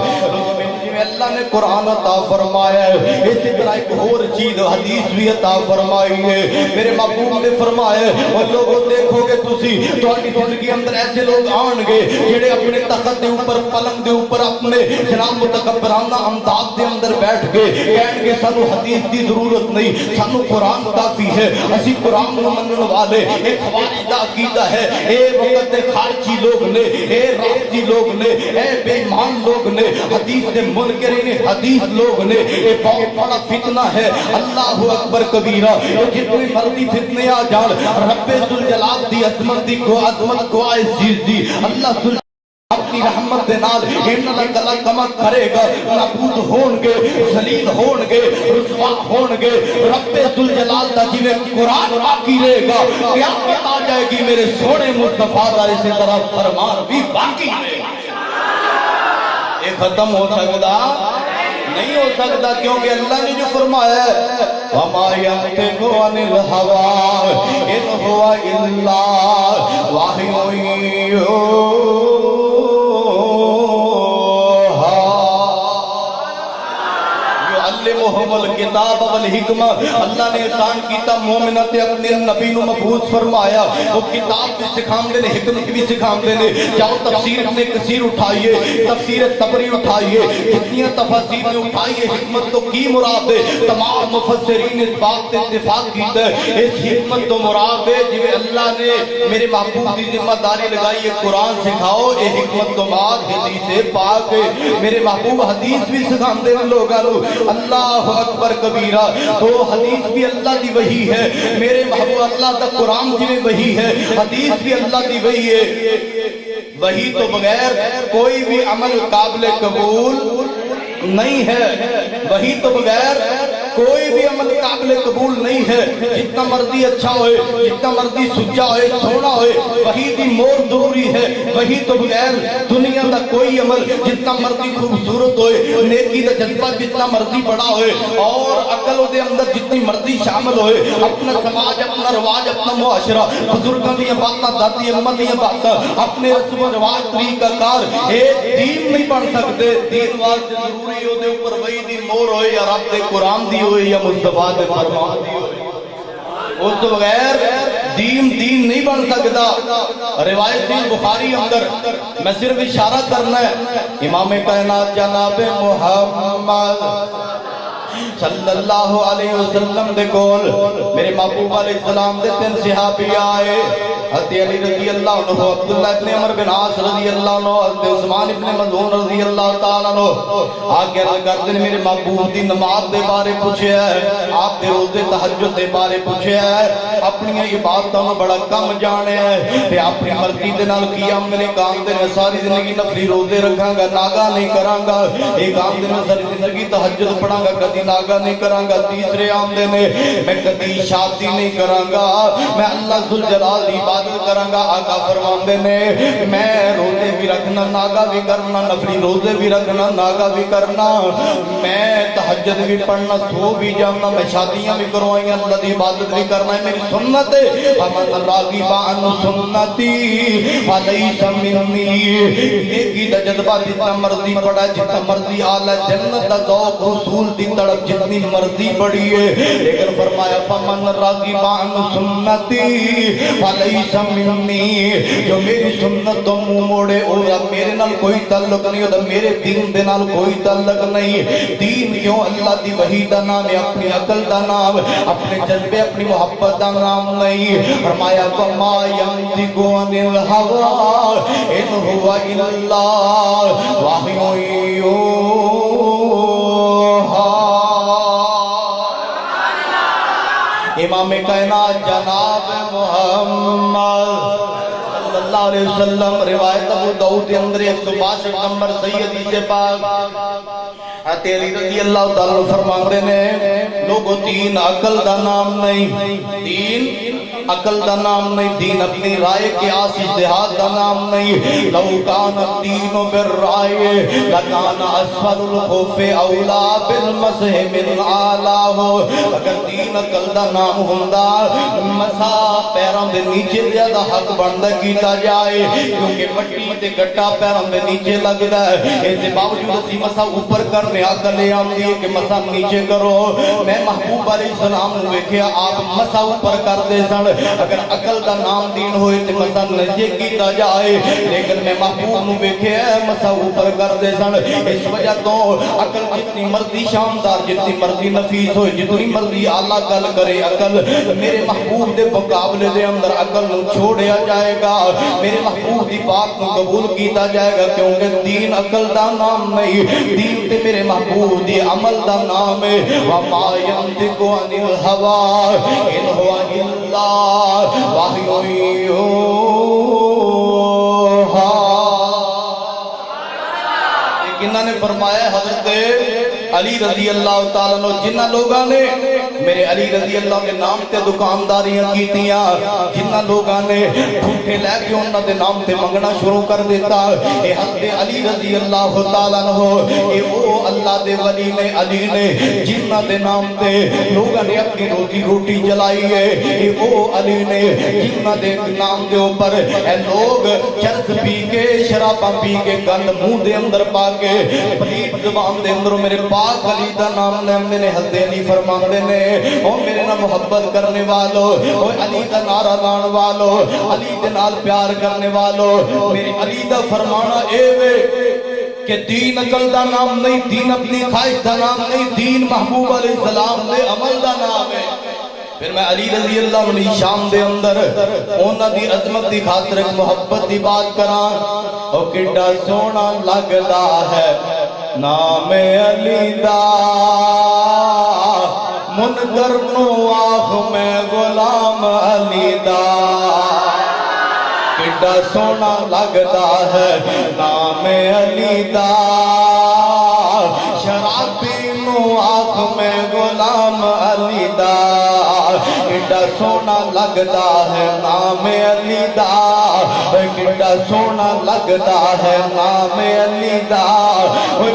اللہ نے قرآن عطا فرمایا ہے، اسی طرح ایک اور چیز حدیث بھی عطا فرمائی ہے۔ میرے محبوب نے فرمایا اور لوگوں دیکھو گے تسی تہاڈی زندگی اندر ایسے لوگ آن گے جڑے اپنے تخت دے اوپر پلنگ دے اوپر اپنے جناب متکبرانہ انداز دے اندر بیٹھ کے کہن گے سانو حدیث دی ضرورت نہیں، سانو قرآن کافی ہے، اسی قرآن کو منن والے۔ ایک خوارج دا عقیدہ ہے، اے وقت دے خارجی لوگ نے، اے رافضی لوگ نے، اے بے ایمان لوگ نے، حدیث دے منکرین حدیث لوگ نے، یہ بہت بڑا فتنہ ہے۔ اللہ اکبر کبیرہ، جتنے مرضی فتنے آ جان، رب ذوالجلال دی عظمت کو آئے چیز دی اللہ ذوالجلال اپنی رحمت دے نال انہاں دا گلا کمک کرے گا، نابود ہون گے، ذلیل ہون گے، رسوا ہون گے۔ رب ذوالجلال دا جویں قرآن باقی رہے گا، قیامت آ جائے گی میرے سونے مصطفیٰ دا اسی طرح فرمان بھی باقی رہے گا۔ یہ ختم ہو سکتا نہیں ہو سکتا، کیونکہ اللہ نے جو فرمایا ہے وَمَا يَنْطِقُ عَنِ الْهَوَىٰ إِنْ هُوَ إِلَّا وَحْيٌ يُوحَىٰ۔ يُعَلِّمُهُمُ الْكِتَابَ وَالْحِکْمَةَ، اللہ نے احسان کیتا مومنہ تے اپنے نبی نو مبعوث فرمایا، وہ کتاب بھی سکھاندے نے، حکمت بھی سکھاندے نے۔ جاؤ تفسیر ابن کثیر اٹھائیے، تفسیر طبری اٹھائیے، جتنی تفاسیر نے اٹھائیے، حکمت تو کی مراد ہے؟ تمام مفسرین اس بات تے اتفاق کیتا ہے اس حکمت تو مراد ہے جو اللہ نے میرے محبوب کی ذمہ داری لگائی ہے قرآن سکھاؤ، یہ حکمت تو مراد حدیث پاک ہے۔ میرے محبوب حدیث بھی سکھاندے نے لوگاں نو، اللہ اکبر کبیرہ۔ تو حدیث بھی اللہ دی وحی ہے، میرے محبوب اللہ دا قرآن کی وحی ہے، حدیث بھی اللہ دی وحی ہے۔ وحی تو بغیر کوئی بھی عمل قابل قبول نہیں ہے، وحی تو بغیر کوئی بھی عمل قابل قبول نہیں ہے، جتنا مرضی اچھا ہوئے، جتنا مرضی سچا ہوئے، سونا ہوئے، وحی دی مور ضروری ہے۔ وحی تو بغیر دنیا دا کوئی عمل جتنا مرضی خوبصورت ہوئے، نیکی دا جذبہ جتنا مرضی بڑا ہوئے، اور عقل دے اندر جتنی مرضی شامل ہوئے، اپنا سماج، اپنا رواج، اپنا معاشرہ، بزرگاں دی باتاں، دادی اماں دی باتاں، اپنے رسم و رواج، طریقہ کار، ایک دین نہیں بن سکتے۔ دین واسطے ضروری ہو دے اوپر وحی دی مور ہوئے، یا رب دے قرآن دی ہوئے، یا مصطفیٰ دے فرمان دی ہوئے، اس تو بغیر دین نہیں بن سکتا۔ روایت بخاری اندر میں صرف اشارہ کرنا ہے، امام کائنات جناب محمد صلی اللہ علیہ وسلم دے کول میرے محبوب علیہ السلام دے تین صحابی آئے، حضرت علی رضی اللہ عنہ، عبداللہ ابن عمر بن عاص رضی اللہ عنہ، حضرت عثمان ابن مظعون رضی اللہ تعالیٰ عنہ۔ آگے کرتے میرے محبوب دی نماز دے بارے پوچھے ہے، آپ دے روزے تہجد دے بارے پوچھے ہے، اپنی عبادتوں میں بڑا کم جانے ہے، تے اپنی مرضی دے نال قیام میں کام دے ساری زندگی نفلی روزے رکھاں گا، ناگا نہیں کراں گا، ایک کام دے ساری زندگی تہجد پڑھاں گا، کدی ناگا نہیں کراں گا، تیسرے آمدے نے میں کدی شادی نہیں کراں گا، میں اللہ ذوالجلال دی عبادت کراں گا۔ آقا فرماندے نے میں روزے بھی رکھنا، ناگا بھی کرنا، نفلی روزے بھی رکھنا، ناگا بھی کرنا، میں تہجد بھی پڑھنا، سو بھی جانا، میں شادیاں بھی کروائیں، اللہ دی عبادت بھی کرنا ہے، میری سنت ہے۔ فمن راغب عن سنتی فلیس منی، نیکی دا جذبہ جتنا مرضی بڑا، جتنا مرضی اعلی، جنت دا ذوق حصول دی تڑپ جتنی مرضی بڑی ہے، لیکن فرمایا فمن راغب عن سنتی فلیس منی، جو میری سنت تو منہ موڑے اور میرے نال کوئی تعلق نہیں ہوتا، میرے دین دے نال کوئی تعلق نہیں۔ دین کیوں؟ اللہ دی وحی دا نام ہے، اپنی عقل دا نام، اپنے جذبے، اپنی محبت دا نام نہیں۔ فرمایا وما ينطق عن الهوى ان هو الا وحی یوحیٰ۔ امام کائنات جناب محمد صلی اللہ علیہ وسلم، روایت ابو داؤد کے اندر 162 نمبر صحیح حدیث پاک، علی رضی اللہ تعالیٰ عنہ فرماندے نے لوگوں دین عقل دا نام نہیں، دین عقل دا نام نہیں، دین اپنی رائے کے آس اجتہاد دا نام نہیں۔ لو کان الدین بالرائے لکان اسفل الخف اولا بالمسح من اعلیٰ۔ اگر دین عقل دا نام ہوندا مسا پیروں دے نیچے زیادہ حق بندا کیتا جائے، کیونکہ مٹی تے گٹا پیروں دے نیچے لگدا ہے، اس دے باوجود اسی مسا اوپر کرنے عقل لے آندی ہے کہ مسا نیچے کرو۔ میں محبوب علیہ السلام نے دیکھیا آپ مسا اوپر کر دے سن، اگر عقل دا نام دین ہوئے تے مسا نیچے کیتا جائے، لیکن میں محبوب نے دیکھیا مسا اوپر کر دے سن۔ اس وجہ تو عقل جتنی مرضی شاندار، جتنی مرضی نفیس ہوئے، جتنی مرضی اعلیٰ گل کرے، عقل میرے محبوب دے مقابلے دے اندر عقل نو چھوڑیا جائے گا، میرے محبوب دی بات نو قبول کیتا جائے گا، کیونکہ دین عقل دا نام نہیں، دین تے میرے محبوب دی عمل دا نام ہے۔ وما ينطق عن الهوى ان هو الا وحی یوحی۔ انہوں نے فرمایا حضرت علی رضی اللہ تعالیٰ عنہ جنہ لوگاں نے میرے علی رضی اللہ کے نام تے دکانداریاں کیتیاں، جنہ لوگاں نے ٹھوٹے لے کے انہوں دے نام تے منگنا شروع کر دیتا، اے حضرت علی رضی اللہ تعالیٰ عنہ اے او اللہ دے ولی نے، علی نے جنہ دے نام تے لوگاں نے اپنی روزی روٹی جلائی ہے، اے او علی نے جنہ دے نام دے اوپر اے لوگ چرس پی کے شراباں پی کے گند منہ دے اندر پا کے پلیت زبان دے اندر میرے پاک علی دا نام لیندے نے۔ حضرت علی فرماندے نے او میرے نال محبت کرنے والو، او علی دا نعرہ لان والو، علی دے نال پیار کرنے والو، میرے علی دا فرمانا اے وے کہ دین عقل دا نام نہیں، دین اپنی خواہش دا نام نہیں، دین محبوب علیہ السلام دے عمل دا نام ہے۔ پھر میں علی رضی اللہ عنہ شام دے اندر اونا دی عظمت دی خاطر ایک محبت دی بات کران، او کڈا سونا لگدا ہے نام علی دا، منکر نو آخ میں غلام علی دا، کڈا سونا لگدا ہے نام علی دا، شرابی نو آخ میں غلام علی دا، کڈا سونا لگدا ہے نام علی دا، کڈا سونا لگدا ہے نام علی دا،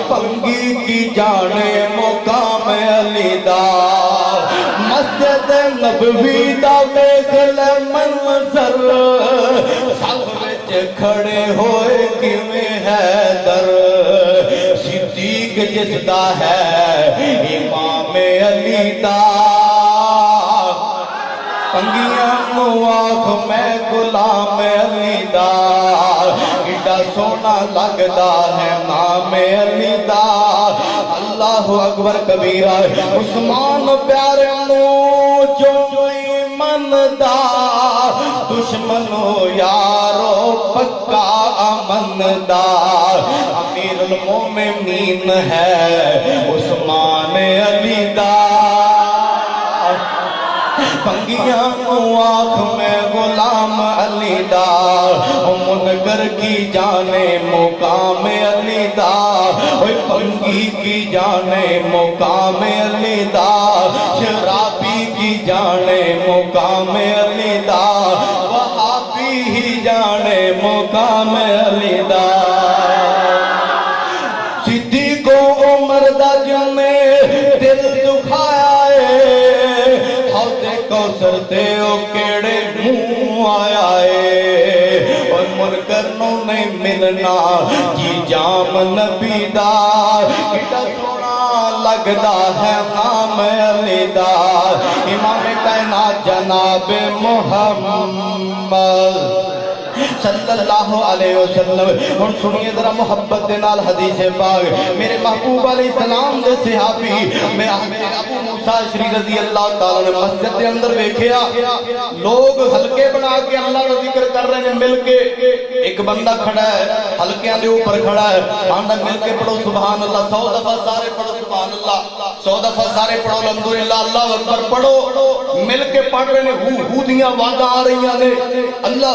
پنگی کی جانے مقام علی دا، مسجد نبوی دا دیکھ لے منظر، صف وچ کھڑے ہوئے کیویں حیدر، صدیق جس دا ہے امام علی دا، پنگیاں نو آخ میں غلام علی دا، کڈا سونا لگدا ہے نام علی دا۔ اللہ اکبر کبیرہ، عثمان پیارے نو جو ایمان دا، دشمنو یارو پکا امن دا، امیر المومنین ہے عثمان علی دا، پنگیاں نو آنکھ میں غلام علی دا، منکر کی جانے مقام علی دا، پنگی کی جانے مقام علی دا، شرابی کی جانے مقام علی دا، وہابی ہی جانے مقام علی دا، صدیق و عمر دا جن نے دل دکھایا کوثر تے او کیڑے منہ آیا ہے، اور منکر نو نہیں ملنا جی جام نبی دا، کڈا سونا لگدا ہے نام علی دا، امام کائنات جناب محمد صلی اللہ علیہ وسلم۔ ہن سنیے ذرا محبت دے نال حدیث پاک، میرے محبوب علیہ السلام دے صحابی میں ابو موسیٰ اشعری رضی اللہ تعالیٰ نے مسجد دے اندر دیکھیا لوگ حلقے بنا کے اللہ کا ذکر کر رہے ہیں مل کے، ایک بندہ کھڑا ہے حلقیاں دے اوپر کھڑا ہے، آندا مل کے پڑھو سبحان اللہ، 100 دفعہ سارے پڑھو سبحان اللہ، 100 دفعہ سارے پڑھو الحمدللہ، اللہ اکبر پڑھو، مل کے پڑھ رہے ہیں، ہو دیاں آوازاں آ رہی ہیں، اللہ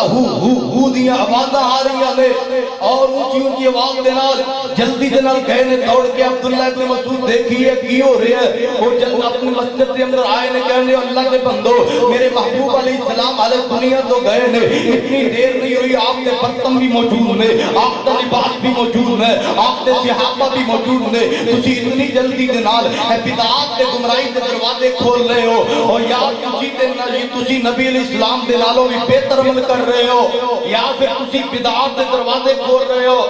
ہو دیاں آوازاں آ رہی نے اور اونچی اونچی آواز دے نال جلدی دے نال گئے نے دوڑ کے عبداللہ ابن مسعود دیکھیے کی ہو رہا ہے وہ جلد اپنی مسجد کے اندر آئے نے کہنے اللہ کے بندو میرے محبوب علیہ السلام علیہ دنیا تو گئے نے اتنی دیر نہیں ہوئی آپ کے برتن بھی موجود نے آپ کا لباس بھی موجود ہے آپ کے صحابہ بھی موجود نے تسی اتنی جلدی دے نال بدعات تے گمراہی دے دروازے کھول رہے ہو اور یا تسی نبی علیہ السلام دے نالوں بھی بہتر عمل کر رہے ہو یا پھر تسی بدعات دے دروازے کھول رہے ہو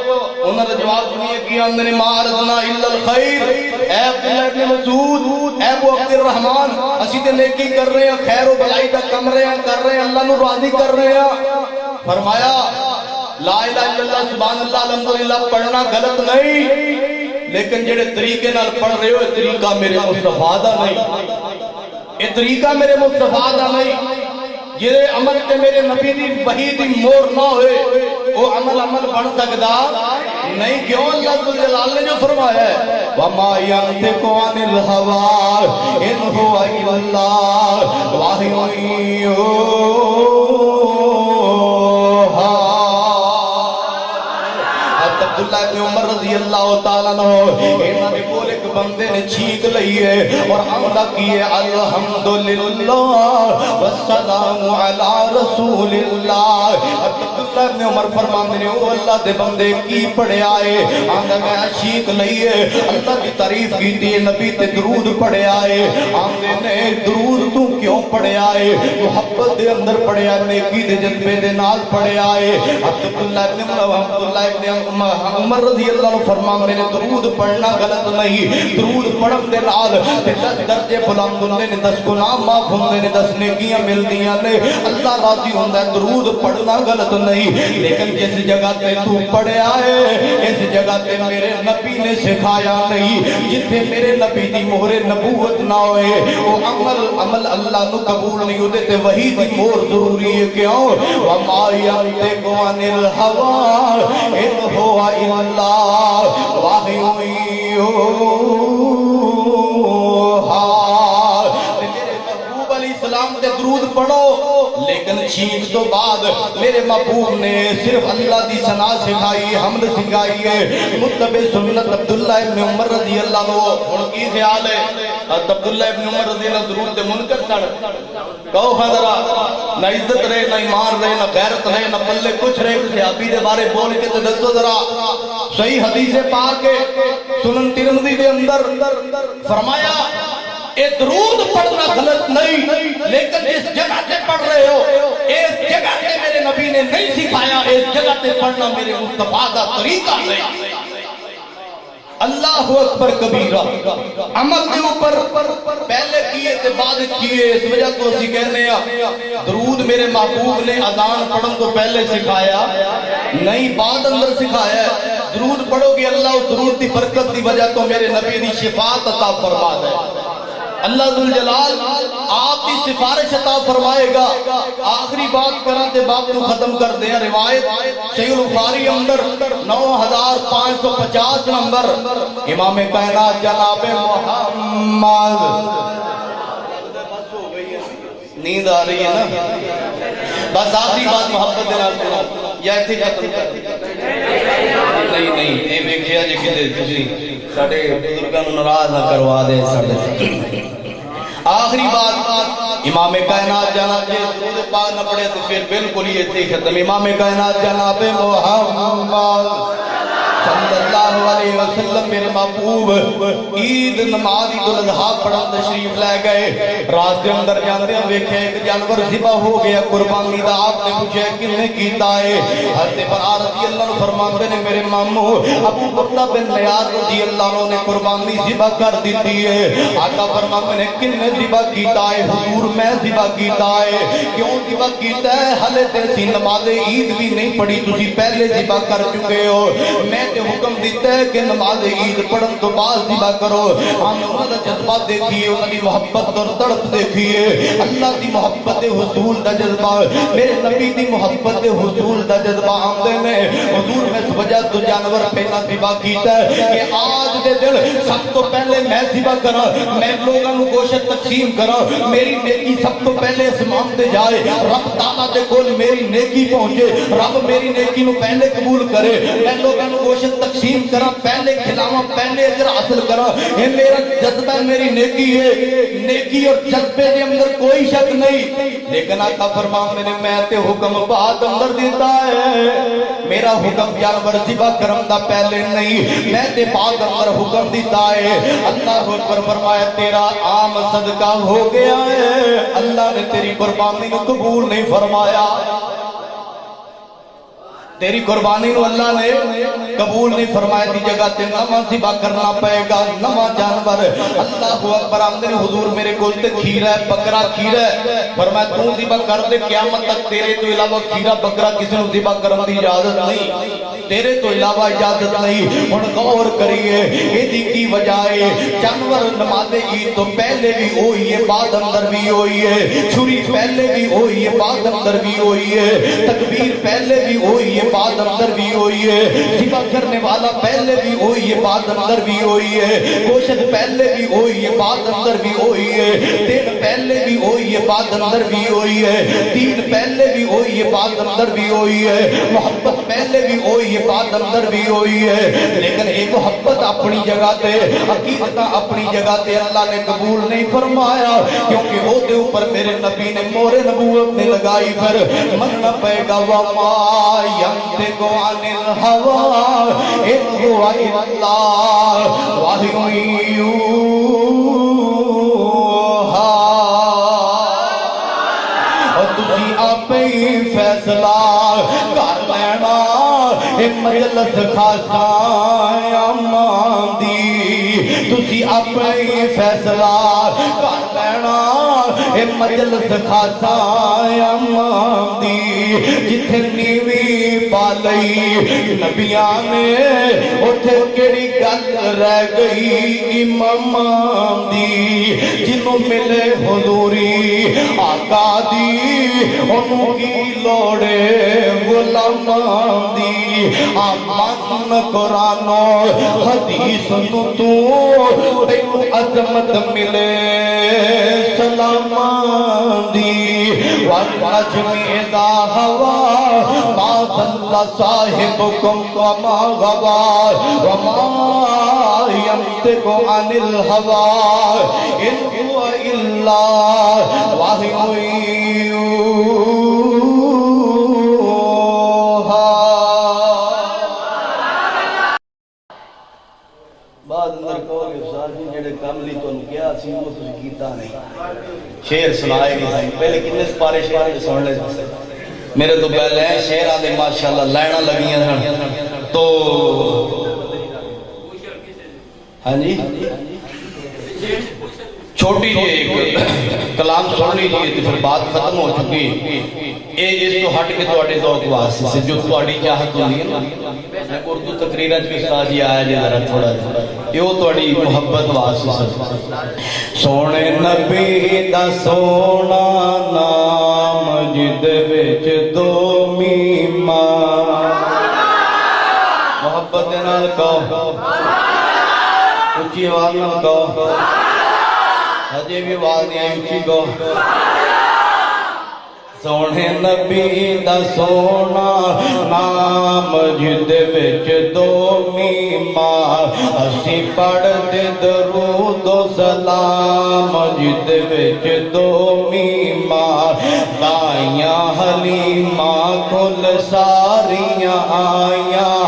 انہوں نے جواب سنیے کہ اندر مارنا الا الخیر اے عبداللہ ابن مسعود اے ابو عبد الرحمن اسی تے نیکی کر رہے ہیں خیر و بھلائی دا کم رہے ہیں کر رہے ہیں اللہ نو راضی کر رہے ہیں فرمایا لا الہ الا اللہ سبحان اللہ الحمدللہ پڑھنا غلط نہیں لیکن جڑے طریقے نال پڑھ رہے ہو طریقہ میرے مصطفیٰ دا نہیں یہ طریقہ میرے مصطفیٰ دا نہیں جے عمل تے میرے نبی دی وحی دی مور نہ ہوئے وہ عمل بن سکدا نہیں کیوں اللہ جلال نے جو فرمایا ہے وَمَا يَنْتِقُ عَنِ الْهَوَىٰ إِنْ هُوَ إِلَّا وَحْيٌ يُوحَىٰ عبداللہ ابن عمر رضی اللہ تعالیٰ عنہ انہوں نے بول ایک بندے نے چھینک لئی ہے اور حمدہ کیے الحمدللہ والسلام علی رسول اللہ عبداللہ ابن عمر فرماندے نے او اللہ دے بندے کی پڑھے آئے آندہ میں چھینک لئی ہے اللہ کی تعریف کی تھی نبی تے درود پڑھے آئے آندے نے درود تو کیوں پڑھے آئے محبت دے اندر پڑھے آئے نیکی دے جذبے دے نال پڑھے آئے عبداللہ ابن عمر رضی اللہ عنہ فرمان میں نے درود پڑھنا غلط نہیں درود پڑھن دے نال 10 درجے بلند ہوندے نے 10 گناہ معاف ہوندے نے 10 نیکیاں ملدیاں نے اللہ راضی ہوندا ہے درود پڑھنا غلط نہیں لیکن جس جگہ تے تو پڑھیا ہے اس جگہ تے میرے نبی نے سکھایا نہیں جتھے میرے نبی دی مہر نبوت نہ ہوئے وہ عمل اللہ نو قبول نہیں ہوتے تے وہی دی مہر ضروری ہے کیوں وما ينطق عن الهوى ان هو اللہ وحی میرے محبوب علیہ السلام تے درود پڑھو لیکن چھینک تو بعد میرے محبوب نے صرف اللہ دی ثنا سکھائی حمد سکھائی ہے متبع سنت عبداللہ ابن عمر رضی اللہ عنہ ان کی خیال ہے عبداللہ ابن عمر رضی اللہ درود تے منکر سڑ کہو حضرہ نہ عزت رہے نہ ایمان رہے نہ غیرت رہے نہ پلے کچھ رہے صحابی دے بارے بول کے تے دسو ذرا صحیح حدیث پاک ہے سنن ترمذی دے اندر فرمایا اے درود پڑھنا غلط نہیں لیکن اس جگہ تے پڑھ رہے ہو اس جگہ تے میرے نبی نے نہیں سکھایا اس جگہ تے پڑھنا میرے مصطفیٰ دا طریقہ نہیں اللہ اکبر کبیرہ عمل کے اوپر پہلے کیے تے بعد کیے اس وجہ تو اسی کہنے ہیں درود میرے محبوب نے اذان پڑھن تو پہلے سکھایا نہیں بعد اندر سکھایا ہے درود پڑھو گے اللہ اس درود دی برکت دی وجہ تو میرے نبی دی شفاعت عطا فرما دے اللہ ذوالجلال آپ کی سفارش عطا فرمائے گا آخری بات کران تے باب کو ختم کر دیں روایت صحیح البخاری اندر 9550 نمبر امام کائنات جناب محمد نیند آ رہی ہے نا بس آخری بات محبت دینا سنا یا ایسے ختم کر نہیں اے ویکھیا جے کتے تسی ساڈے بزرگاں نوں ناراض نہ کروا دے ساڈے آخری بات امام کائنات جناب جے پاک نہ پڑھے تو پھر بالکل یہ تھی ختم امام کائنات جناب محمد صلی اللہ علیہ وسلم میرے محبوب عید نماز عید الاضحیٰ پڑھن تشریف لے گئے رات کے اندر جاندے ہیں ویکھے ایک جانور ذبح ہو گیا قربانی دا آپ نے پوچھا کس نے کیتا ہے حضرت برا رضی اللہ عنہ فرماتے ہیں میرے ماموں ابو بکر بن نیار رضی اللہ عنہ نے قربانی ذبح کر دیتی ہے آقا فرماتے ہیں کس نے ذبح کیتا ہے حضور میں ذبح کیتا ہے کیوں ذبح کیتا ہے حالے تیسی نماز عید بھی نہیں پڑھی تسی پہلے ذبح کر چکے ہو میں تے حکم دیتا ہے کہ نماز عید پڑھن تو بعد ذبح کرو. ہم انہاں دا جذبہ دیکھیے, انہاں دی محبت اور تڑپ دیکھیے. اللہ دی محبت حصول دا جذبہ, میرے نبی دی محبت حصول دا جذبہ آمدے نے. حضور میں اس وجہ تو جانور پہلا ذبح کیتا ہے کہ آج دے دل سب تو پہلے میں ذبح کرا, میں لوگاں نو گوشت تقسیم کرا, میری نیکی سب تو پہلے اسمان تے جائے, رب تعالیٰ دے کول میری نیکی پہنچے, رب میری نیکی نو پہلے قبول کرے, میں لوگاں نو گوشت تقسیم کرا, پہلے کھلاواں, پہلے اجر حاصل کرا. یہ میرا جذبہ میری نیکی ہے. نیکی اور جذبے دے اندر کوئی شک نہیں, لیکن آقا فرماندے نے میں تے حکم بعد اندر دیتا ہے. میرا حکم جانور ذبح کرم دا پہلے نہیں, میں تے بعد اندر حکم دیتا ہے. اللہ اکبر فرمایا تیرا عام صدقہ ہو گیا ہے, اللہ نے تیری قربانی کو قبول نہیں فرمایا. تیری قربانی نو اللہ نے قبول نہیں فرمایا. دی جگہ تے نواں ذبح کرنا پائے گا, نواں جانور. اللہ اکبر آمدے حضور میرے کول تے کھیرا ہے, بکرا کھیرا ہے. فرمایا تو ذبح کر دے, قیامت تک تیرے تو علاوہ کھیرا بکرا کسی نو ذبح کرن دی اجازت نہیں, تیرے تو علاوہ اجازت نہیں. ہن غور کریے ایدی کی وجہ ہے. جانور نماز عید تو پہلے بھی ہوئی ہے, بعد اندر بھی ہوئی ہے. چھری پہلے بھی ہوئی ہے, بعد اندر بھی ہوئی ہے. تکبیر پہلے بھی ہوئی ہے, بعد اندر بھی ہوئی ہے. ذبح کرنے والا پہلے بھی ہوئی ہے, بعد اندر بھی ہوئی ہے. گوشت پہلے بھی ہوئی ہے, بعد اندر بھی ہوئی ہے. تیل پہلے بھی ہوئی ہے, بعد اندر بھی ہوئی ہے. دین پہلے بھی ہوئی ہے, بعد اندر بھی ہوئی ہے. محبت پہلے بھی ہوئی ہے, بعد اندر بھی ہوئی ہے. لیکن ایک محبت اپنی جگہ تے, حقیقت اپنی جگہ تے اللہ نے قبول نہیں فرمایا, کیونکہ وہ دے اوپر میرے نبی نے مہر نبوت نے لگائی. پھر مننا پائے گا وما ينطق عن الهوى إن هو إلا وحي يوحى. اور تسی آپ ہی فیصلہ کر لینا, اے مجلس خاصا اماندی. تسی آپ ہی فیصلہ کر لینا, اے مجلس خاصا اماندی. جتھے نیوی پالئی نبیاں نے, اتھے کیڑی گل رہ گئی امام دی. جنوں ملے حضوری آقا دی, انہوں کی لوڑے غلامان دی. آمان قرآن و حدیث نو تو تینو عظمت ملے سلامان دی. والنجم اذا ہوا ما ضل صاحبکم وما غوا وما ينطق عن الهوى ان هو الا وحی یوحی. بعد اندر کہو گے استاد جی جڑے کام لی تو کیا سی وہ تسی کیتا نہیں. شعر سنائے گی پہلے کتنے سپارے شعر سن لے میرے تو پہلے ہیں شعر آدھے ماشاءاللہ لائنہ لگیاں سن. تو ہاں جی چھوٹی جی ایک کلام سن لیجیے تو پھر بات ختم ہو چکی. اس تو ہٹ کے تواڈے ذوق واسطے سے جو تواڈی چاہت ہوندی ہے نا, میں اردو تقریراں وچ استاد جی آیا جی ذرا تھوڑا یہ وہ تواڈی محبت واسطے. سونے نبی دا سونا نام جد وچ دو میما, محبت دے نال کہو, اونچی آواز نال کہو, ہجے بھی آواز نہیں آئی اونچی کہو. سونے نبی دا سونا نام جد وچ دو میما, اسی پڑھ دے درود و سلام جد وچ دو میما. دائیاں حلیمہ کل ساریاں آیاں,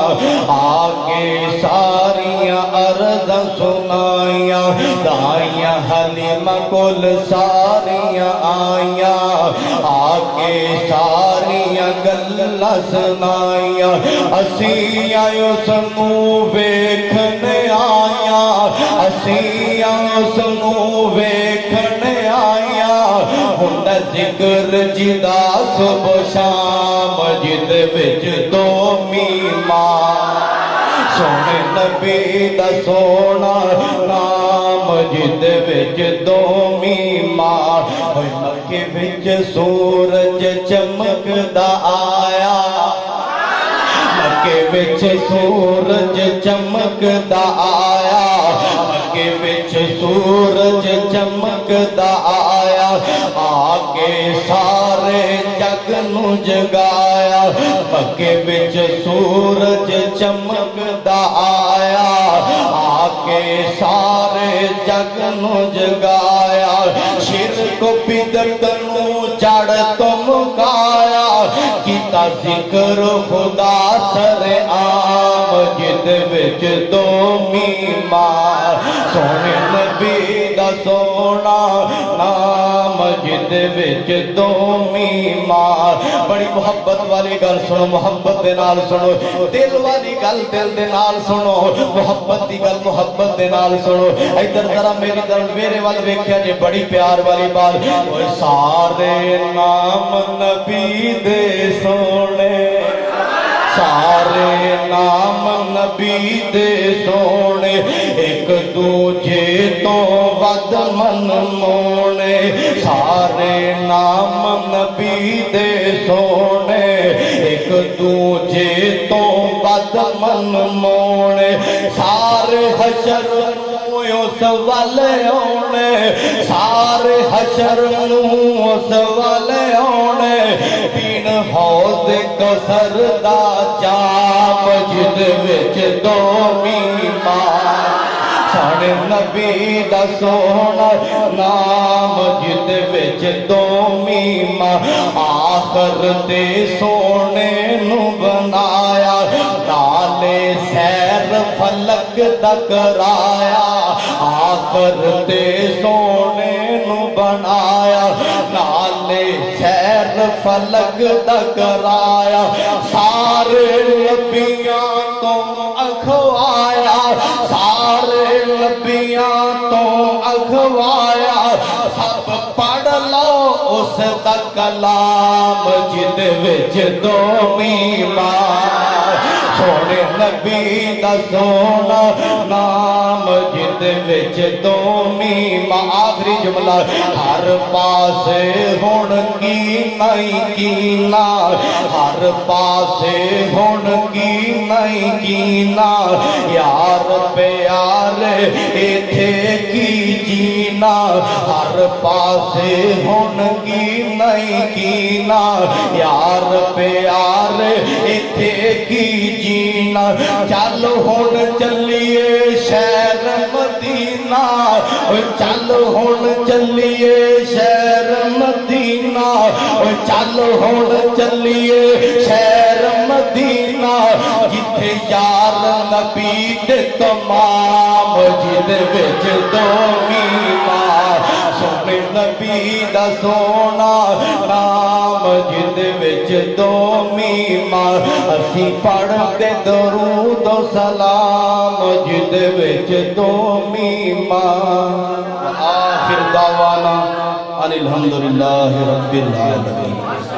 آگے ساریاں عرض سنائیاں. دائیاں حلیمہ کل ساریاں آیاں, آگے ساریاں گلہ سنائیاں. اسی آیو سنو ویکھنے آیاں, اسی آیو سنو ویکھنے آیاں. ہن ذکر جدا صبح شام جد وچ دو میما. سونے نبی دا سونا نام جد وچ دو مار ہوئے مکے وچ سورج چمکدا آیا مکے وچ سورج چمکدا آیا مکے وچ سورج چمکدا آیا آکے سارے جگ نو جگایا مکے وچ سورج چمکدا آیا آکے سارے جگ نو جگایا شرک بدعت نو چڑھ تو مکایا کیتا ذکر خدا سر عام جد وچ دو مار سونے نبی دا سونا نام جد وچ دو مار بڑی محبت والی گل سنو محبت دے نال سنو دل والی گل دل دے نال سنو محبت دی گل محبت دے نال سنو ادھر ذرا میری طرف میرے وال ویکھیا جے بڑی پیار والی بات اوے سارے نام نبی دے سونے سارے نام نبی دے سونے ایک دوجے تو ود من مونے سارے نام نبی دے سونے ایک دوجے تو ود من مونے سارے حشر اس والے آنے سارے حشر اس والے آنے پین حوض کوثر دا چاپ جد وچ دو مار سونے نبی دا سونا نام جد وچ دو مار آخر دے سونے نو بنایا نالے سیر فلک دا کرایا آخر دے سونے نو بنایا نالے سیر فلک دا کرایا سارے نبیاں تو اخوایا سارے نبیاں تو اخوایا سب پڑھ لو اس دا کلام جد وچ دو مار سونے نبی دا سونا نام جد وچ دو مار آخری جملہ ہر پاسے ہن کی نہیں کینا ہر پاسے ہن کی نہیں کینا یار پیار ایتھے کی جینا ہر پاسے ہن کی نہیں کینا یار پیار ایتھے کی جینا چل ہن چلیے شہر مدینہ چل ہن چلیے شہر مدینہ چل ہن چلیے شہر مدینہ جتھے یار نبی دے تمام جد وچ دو مار سونے نبی دا سونا نام جد وچ دو مار اسی پڑھ دے درود و سلام جد وچ دو مار آخر دعوانا الحمدللہ رب العالمین